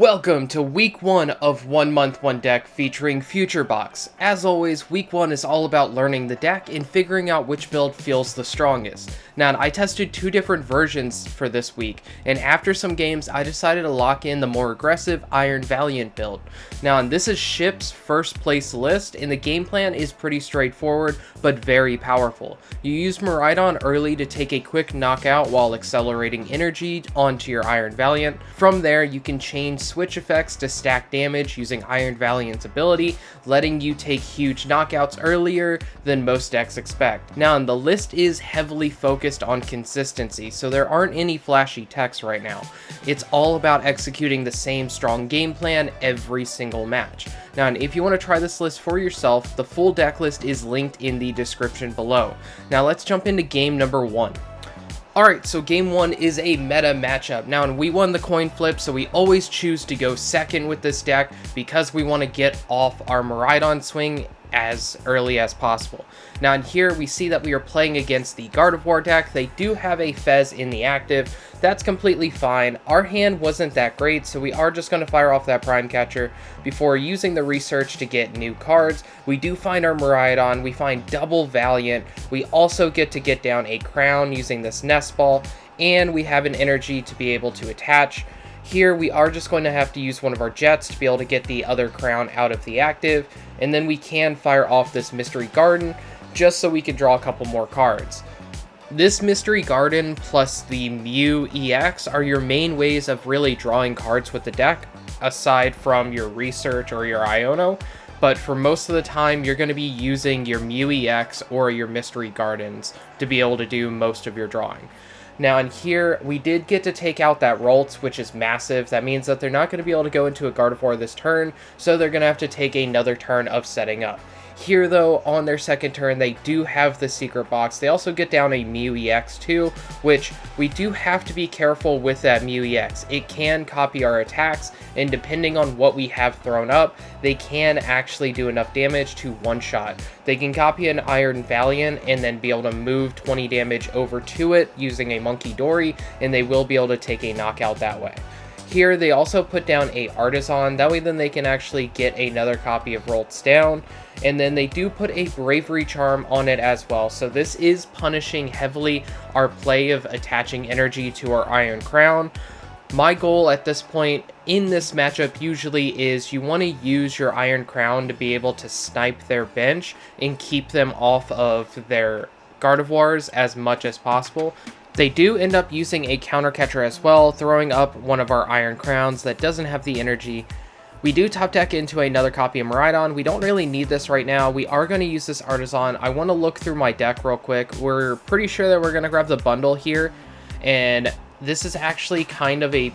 Welcome to week 1 of 1 month 1 deck featuring Future Box. As always, week 1 is all about learning the deck and figuring out which build feels the strongest. Now, I tested 2 different versions for this week, and after some games, I decided to lock in the more aggressive Iron Valiant build. Now, this is Ship's first place list, and the game plan is pretty straightforward, but very powerful. You use Miraidon early to take a quick knockout while accelerating energy onto your Iron Valiant. From there, you can change switch effects to stack damage using Iron Valiant's ability, letting you take huge knockouts earlier than most decks expect. Now, the list is heavily focused on consistency, so there aren't any flashy techs right now. It's all about executing the same strong game plan every single match. Now, if you want to try this list for yourself, the full deck list is linked in the description below. Now, let's jump into game number 1. Alright, so game 1 is a meta matchup. Now, we won the coin flip, so we always choose to go second with this deck because we want to get off our Miraidon swing as early as possible. Now, in here, we see that we are playing against the Gardevoir deck. They do have a Fez in the active. That's completely fine. Our hand wasn't that great, so we are just going to fire off that Prime Catcher before using the research to get new cards. We do find our Miraidon. We find double Valiant. We also get to get down a Crown using this Nest Ball, and we have an energy to be able to attach. Here, we are just going to have to use one of our Jets to be able to get the other Crown out of the active, and then we can fire off this Mystery Garden just so we can draw a couple more cards. This Mystery Garden plus the Mew EX are your main ways of really drawing cards with the deck, aside from your research or your Iono, but for most of the time, you're going to be using your Mew EX or your Mystery Gardens to be able to do most of your drawing. Now, in here, we did get to take out that Ralts, which is massive. That means that they're not going to be able to go into a Gardevoir this turn, so they're going to have to take another turn of setting up. Here, though, on their second turn, they do have the secret box. They also get down a Mew EX too, which we do have to be careful with that Mew EX. It can copy our attacks, and depending on what we have thrown up, they can actually do enough damage to one-shot. They can copy an Iron Valiant and then be able to move 20 damage over to it using a Monkey Dory, and they will be able to take a knockout that way. Here, they also put down a Artisan, that way then they can actually get another copy of Ralts down, and then they do put a Bravery Charm on it as well, so this is punishing heavily our play of attaching energy to our Iron Crown. My goal at this point in this matchup usually is you want to use your Iron Crown to be able to snipe their bench and keep them off of their Gardevoirs as much as possible. They do end up using a counter catcher as well, throwing up one of our Iron Crowns that doesn't have the energy. We do top deck into another copy of Miraidon. We don't really need this right now. We are going to use this Artisan. I want to look through my deck real quick. We're pretty sure that we're going to grab the bundle here, and this is actually kind of a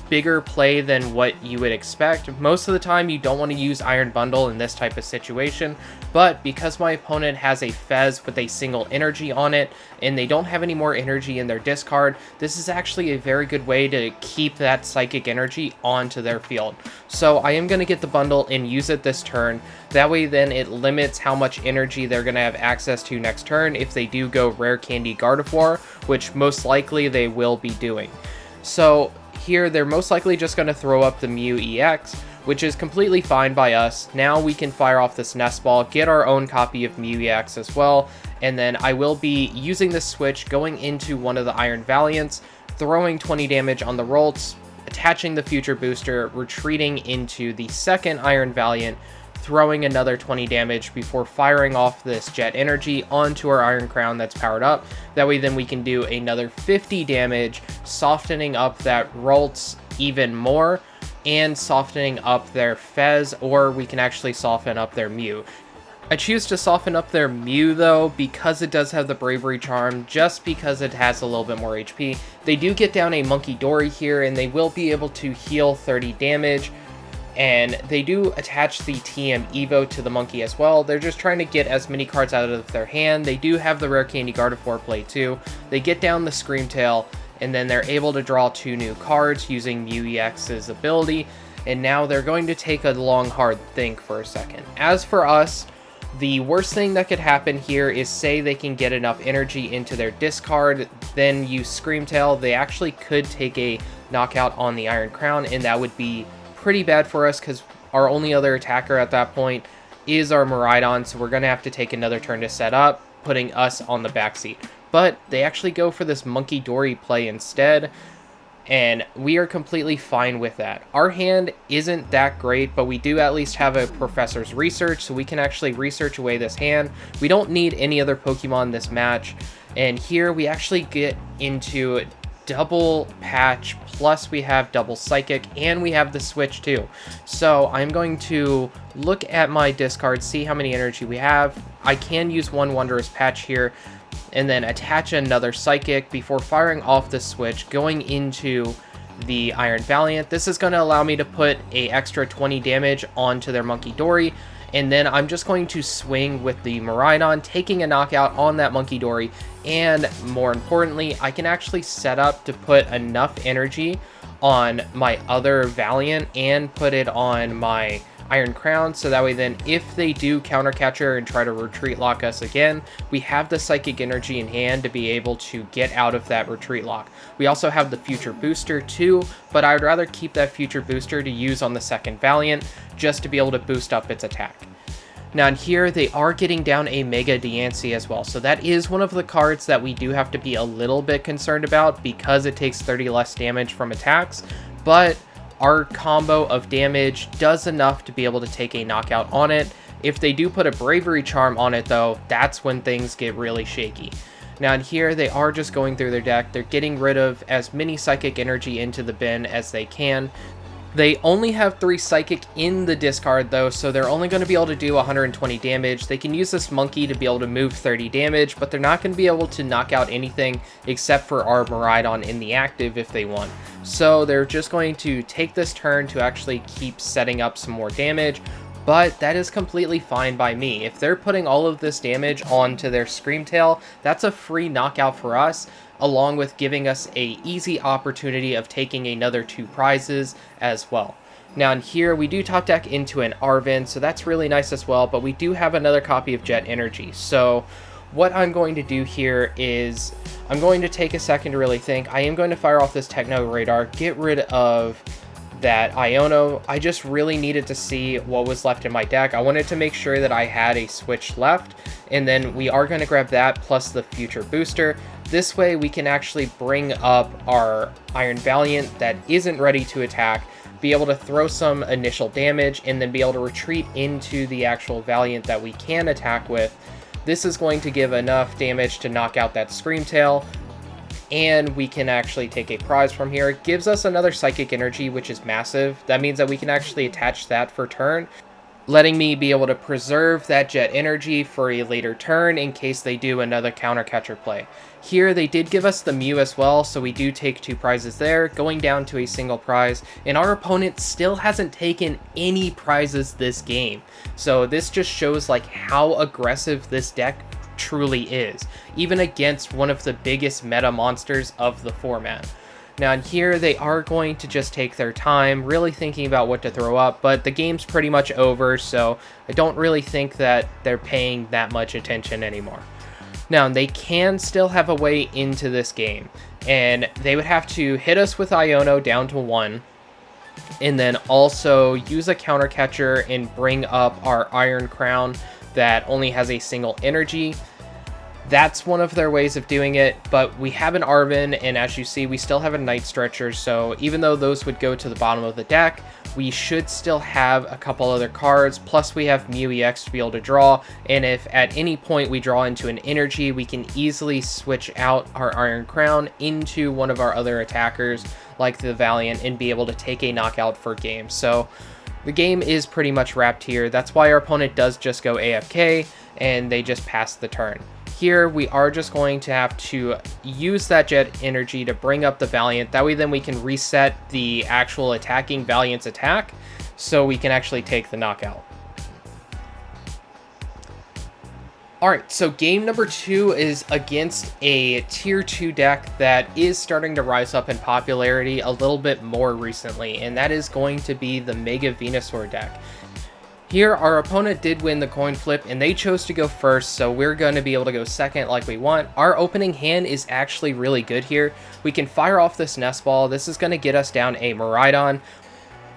bigger play than what you would expect. Most of the time, you don't want to use Iron Bundle in this type of situation, but because my opponent has a Fez with a single energy on it, and they don't have any more energy in their discard, this is actually a very good way to keep that Psychic Energy onto their field. So I am going to get the bundle and use it this turn. That way then it limits how much energy they're going to have access to next turn if they do go Rare Candy Gardevoir, which most likely they will be doing. So here, they're most likely just going to throw up the Mew EX, which is completely fine by us. Now we can fire off this Nest Ball, get our own copy of Mew EX as well, and then I will be using this switch, going into one of the Iron Valiants, throwing 20 damage on the Ralts, attaching the Future Booster, retreating into the second Iron Valiant, throwing another 20 damage before firing off this Jet Energy onto our Iron Crown that's powered up. That way then we can do another 50 damage, softening up that Ralts even more, and softening up their Fez, or we can actually soften up their Mew. I choose to soften up their Mew though because it does have the Bravery Charm, just because it has a little bit more HP. They do get down a Monkey Dory here, and they will be able to heal 30 damage. And they do attach the TM Evo to the monkey as well. They're just trying to get as many cards out of their hand. They do have the Rare Candy Gardevoir play too. They get down the Screamtail, and then they're able to draw 2 new cards using Mew EX's ability. And now they're going to take a long, hard think for a second. As for us, the worst thing that could happen here is say they can get enough energy into their discard, then use Screamtail. They actually could take a knockout on the Iron Crown, and that would be pretty bad for us because our only other attacker at that point is our Miraidon, so we're going to have to take another turn to set up, putting us on the backseat. But they actually go for this Monkey Dory play instead, and we are completely fine with that. Our hand isn't that great, but we do at least have a Professor's Research, so we can actually research away this hand. We don't need any other Pokemon this match, and here we actually get into double Patch, plus we have double Psychic, and we have the Switch too. So I'm going to look at my discard, see how many energy we have. I can use one Wondrous Patch here, and then attach another Psychic before firing off the Switch, going into the Iron Valiant. This is going to allow me to put a extra 20 damage onto their Monkey Dory, and then I'm just going to swing with the Miraidon, taking a knockout on that Monkey Dory, and more importantly, I can actually set up to put enough energy on my other Valiant and put it on my Iron Crown, so that way then if they do counter catcher and try to retreat lock us again, we have the Psychic Energy in hand to be able to get out of that retreat lock. We also have the Future Booster too, but I would rather keep that Future Booster to use on the second Valiant just to be able to boost up its attack. Now in here, they are getting down a Mega Diancie as well, so that is one of the cards that we do have to be a little bit concerned about because it takes 30 less damage from attacks, but our combo of damage does enough to be able to take a knockout on it. If they do put a Bravery Charm on it though, that's when things get really shaky. Now in here, they are just going through their deck. They're getting rid of as many Psychic Energy into the bin as they can. They only have 3 Psychic in the discard though, so they're only going to be able to do 120 damage. They can use this Monkey to be able to move 30 damage, but they're not going to be able to knock out anything except for our Miraidon in the active if they want. So they're just going to take this turn to actually keep setting up some more damage, but that is completely fine by me. If they're putting all of this damage onto their Screamtail, that's a free knockout for us, along with giving us a easy opportunity of taking another 2 prizes as well. Now in here, we do top deck into an Arven, so that's really nice as well, but we do have another copy of Jet Energy. So what I'm going to do here is I'm going to take a second to really think. I am going to fire off this Techno Radar, get rid of that Iono. I just really needed to see what was left in my deck. I wanted to make sure that I had a Switch left, and then we are going to grab that plus the Future Booster. This way we can actually bring up our Iron Valiant that isn't ready to attack, be able to throw some initial damage, and then be able to retreat into the actual Valiant that we can attack with. This is going to give enough damage to knock out that Screamtail, and we can actually take a prize from here. It gives us another Psychic Energy, which is massive. That means that we can actually attach that for turn, letting me be able to preserve that Jet Energy for a later turn in case they do another counter catcher play. Here they did give us the Mew as well, so we do take 2 prizes there, going down to a single prize, and our opponent still hasn't taken any prizes this game. So this just shows like how aggressive this deck truly is, even against one of the biggest meta monsters of the format. Now in here, they are going to just take their time, really thinking about what to throw up, but the game's pretty much over, so I don't really think that they're paying that much attention anymore. Now, they can still have a way into this game, and they would have to hit us with Iono down to 1, and then also use a counter catcher and bring up our Iron Crown that only has a single energy. That's one of their ways of doing it, but we have an Arven, and as you see, we still have a Night Stretcher, so even though those would go to the bottom of the deck, we should still have a couple other cards, plus we have Mew EX to be able to draw, and if at any point we draw into an energy, we can easily switch out our Iron Crown into one of our other attackers, like the Valiant, and be able to take a knockout for game. So the game is pretty much wrapped here. That's why our opponent does just go AFK, and they just pass the turn. Here, we are just going to have to use that Jet Energy to bring up the Valiant. That way then we can reset the actual attacking Valiant's attack, so we can actually take the knockout. Alright, so game number 2 is against a tier 2 deck that is starting to rise up in popularity a little bit more recently, and that is going to be the Mega Venusaur deck. Here, our opponent did win the coin flip, and they chose to go first, so we're going to be able to go second like we want. Our opening hand is actually really good here. We can fire off this Nest Ball. This is going to get us down a Miraidon.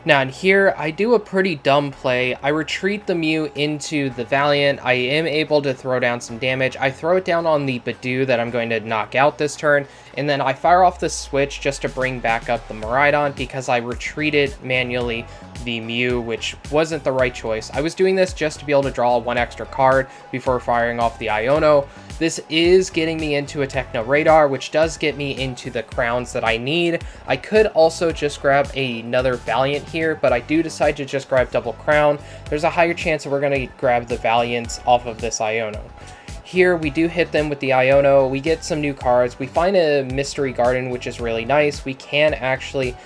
Now in here, I do a pretty dumb play. I retreat the Mew into the Valiant. I am able to throw down some damage. I throw it down on the Badoo that I'm going to knock out this turn, and then I fire off the Switch just to bring back up the Miraidon because I retreated manually the Mew, which wasn't the right choice. I was doing this just to be able to draw one extra card before firing off the Iono. This is getting me into a Techno Radar, which does get me into the crowns that I need. I could also just grab another Valiant here, but I do decide to just grab double crown. There's a higher chance that we're going to grab the Valiants off of this Iono. Here we do hit them with the Iono, we get some new cards, we find a Mystery Garden, which is really nice. We can actually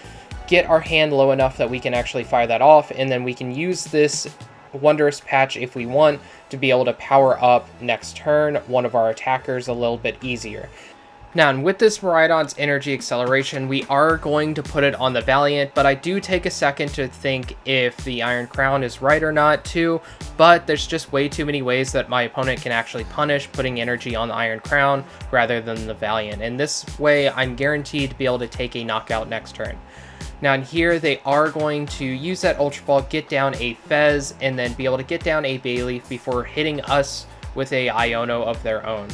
get our hand low enough that we can actually fire that off, and then we can use this Wondrous Patch if we want to be able to power up next turn one of our attackers a little bit easier. Now, and with this Miraidon's energy acceleration, we are going to put it on the Valiant, but I do take a second to think if the Iron Crown is right or not too, but there's just way too many ways that my opponent can actually punish putting energy on the Iron Crown rather than the Valiant, and this way I'm guaranteed to be able to take a knockout next turn. Now in here, they are going to use that Ultra Ball, get down a Fez, and then be able to get down a Bayleaf before hitting us with a Iono of their own.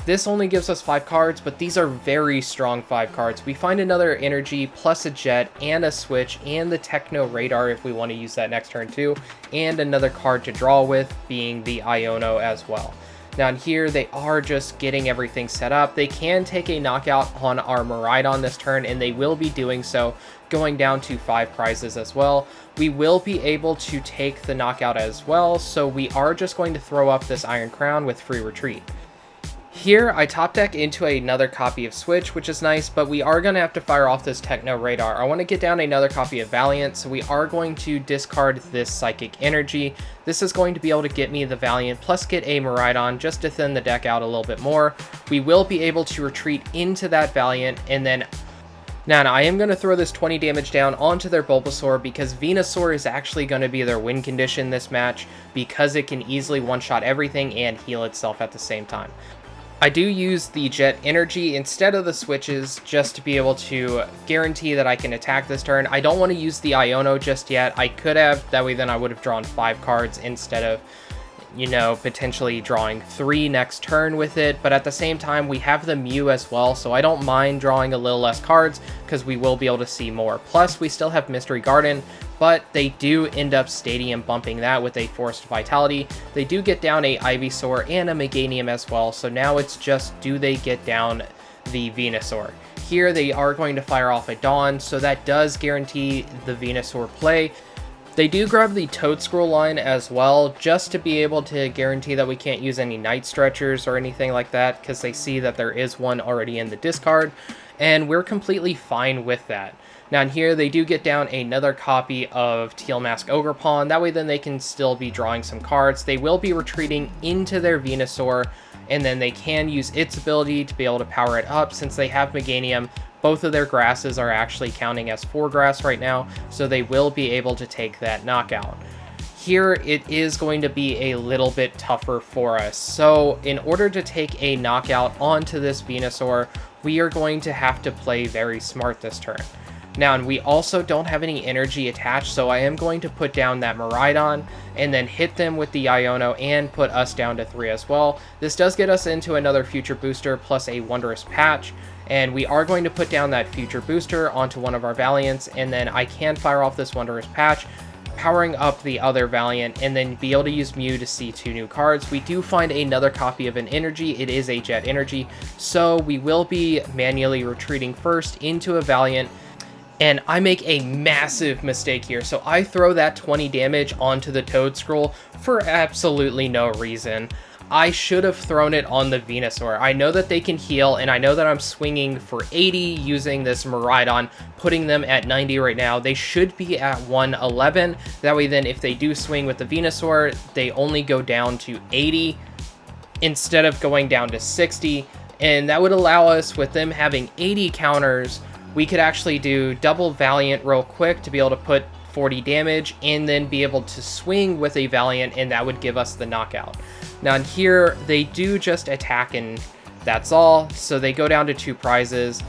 This only gives us 5 cards, but these are very strong 5 cards. We find another Energy, plus a Jet, and a Switch, and the Techno Radar if we want to use that next turn too, and another card to draw with, being the Iono as well. Now in here, they are just getting everything set up. They can take a knockout on our Miraidon this turn, and they will be doing so, going down to 5 prizes as well. We will be able to take the knockout as well, so we are just going to throw up this Iron Crown with free retreat. Here, I top deck into another copy of Switch, which is nice, but we are going to have to fire off this Techno Radar. I want to get down another copy of Valiant, so we are going to discard this Psychic Energy. This is going to be able to get me the Valiant, plus get a Miraidon, just to thin the deck out a little bit more. We will be able to retreat into that Valiant, and then now, I am going to throw this 20 damage down onto their Bulbasaur because Venusaur is actually going to be their win condition this match because it can easily one-shot everything and heal itself at the same time. I do use the Jet Energy instead of the Switches just to be able to guarantee that I can attack this turn. I don't want to use the Iono just yet. I could have, that way then I would have drawn 5 cards instead of, you know, potentially drawing 3 next turn with it, but at the same time we have the Mew as well, so I don't mind drawing a little less cards because we will be able to see more. Plus we still have Mystery Garden, but they do end up stadium bumping that with a Forced Vitality. They do get down a Ivysaur and a Meganium as well, so now it's just, do they get down the Venusaur? Here they are going to fire off a Dawn, so that does guarantee the Venusaur play. They do grab the Toadscroll line as well, just to be able to guarantee that we can't use any Night Stretchers or anything like that, because they see that there is one already in the discard, and we're completely fine with that. Now in here, they do get down another copy of Teal Mask Ogerpon, that way then they can still be drawing some cards. They will be retreating into their Venusaur, and then they can use its ability to be able to power it up since they have Meganium. Both of their grasses are actually counting as 4 grass right now, so they will be able to take that knockout. Here it is going to be a little bit tougher for us. So in order to take a knockout onto this Venusaur, we are going to have to play very smart this turn. Now, and we also don't have any energy attached, so I am going to put down that Miraidon and then hit them with the Iono and put us down to 3 as well. This does get us into another Future Booster plus a Wondrous Patch, and we are going to put down that Future Booster onto one of our Valiants, and then I can fire off this Wondrous Patch, powering up the other Valiant, and then be able to use Mew to see 2 new cards. We do find another copy of an Energy. It is a Jet Energy, so we will be manually retreating first into a Valiant, and I make a massive mistake here. So I throw that 20 damage onto the Toadscroll for absolutely no reason. I should have thrown it on the Venusaur. I know that they can heal, and I know that I'm swinging for 80 using this Miraidon, putting them at 90 right now. They should be at 111. That way then if they do swing with the Venusaur, they only go down to 80 instead of going down to 60. And that would allow us, with them having 80 counters, we could actually do double Valiant real quick to be able to put 40 damage and then be able to swing with a Valiant, and that would give us the knockout. Now in here, they do just attack and that's all, so they go down to 2 prizes.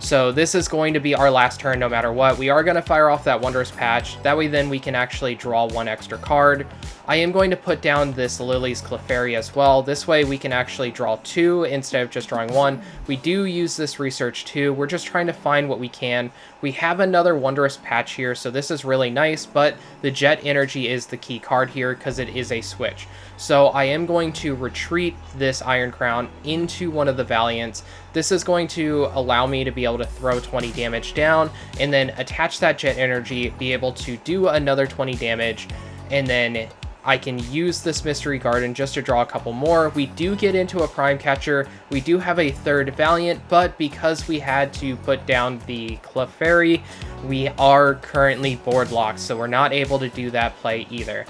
So this is going to be our last turn no matter what. We are going to fire off that Wondrous Patch. That way then we can actually draw one extra card. I am going to put down this Lillie's Clefairy as well. This way we can actually draw 2 instead of just drawing 1. We do use this research too. We're just trying to find what we can. We have another Wondrous Patch here, so this is really nice, but the Jet Energy is the key card here because it is a switch. So I am going to retreat this Iron Crown into one of the Valiants. This is going to allow me to be able to throw 20 damage down and then attach that Jet Energy, be able to do another 20 damage, and then I can use this Mystery Garden just to draw a couple more. We do get into a Prime Catcher. We do have a third Valiant, but because we had to put down the Clefairy, we are currently board locked, so we're not able to do that play either.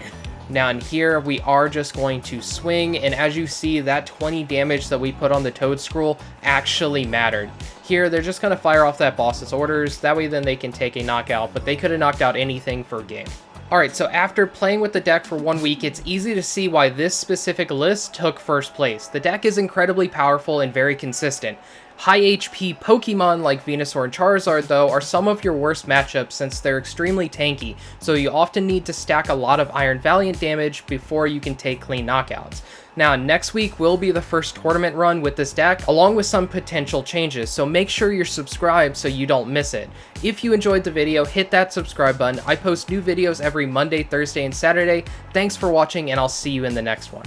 Now in here, we are just going to swing, and as you see, that 20 damage that we put on the Toedscruel actually mattered. Here, they're just going to fire off that boss's orders. That way then they can take a knockout, but they could have knocked out anything for a game. Alright, so after playing with the deck for 1 week, it's easy to see why this specific list took first place. The deck is incredibly powerful and very consistent. High HP Pokemon like Venusaur and Charizard, though, are some of your worst matchups since they're extremely tanky, so you often need to stack a lot of Iron Valiant damage before you can take clean knockouts. Now, next week will be the first tournament run with this deck, along with some potential changes, so make sure you're subscribed so you don't miss it. If you enjoyed the video, hit that subscribe button. I post new videos every Monday, Thursday, and Saturday. Thanks for watching, and I'll see you in the next one.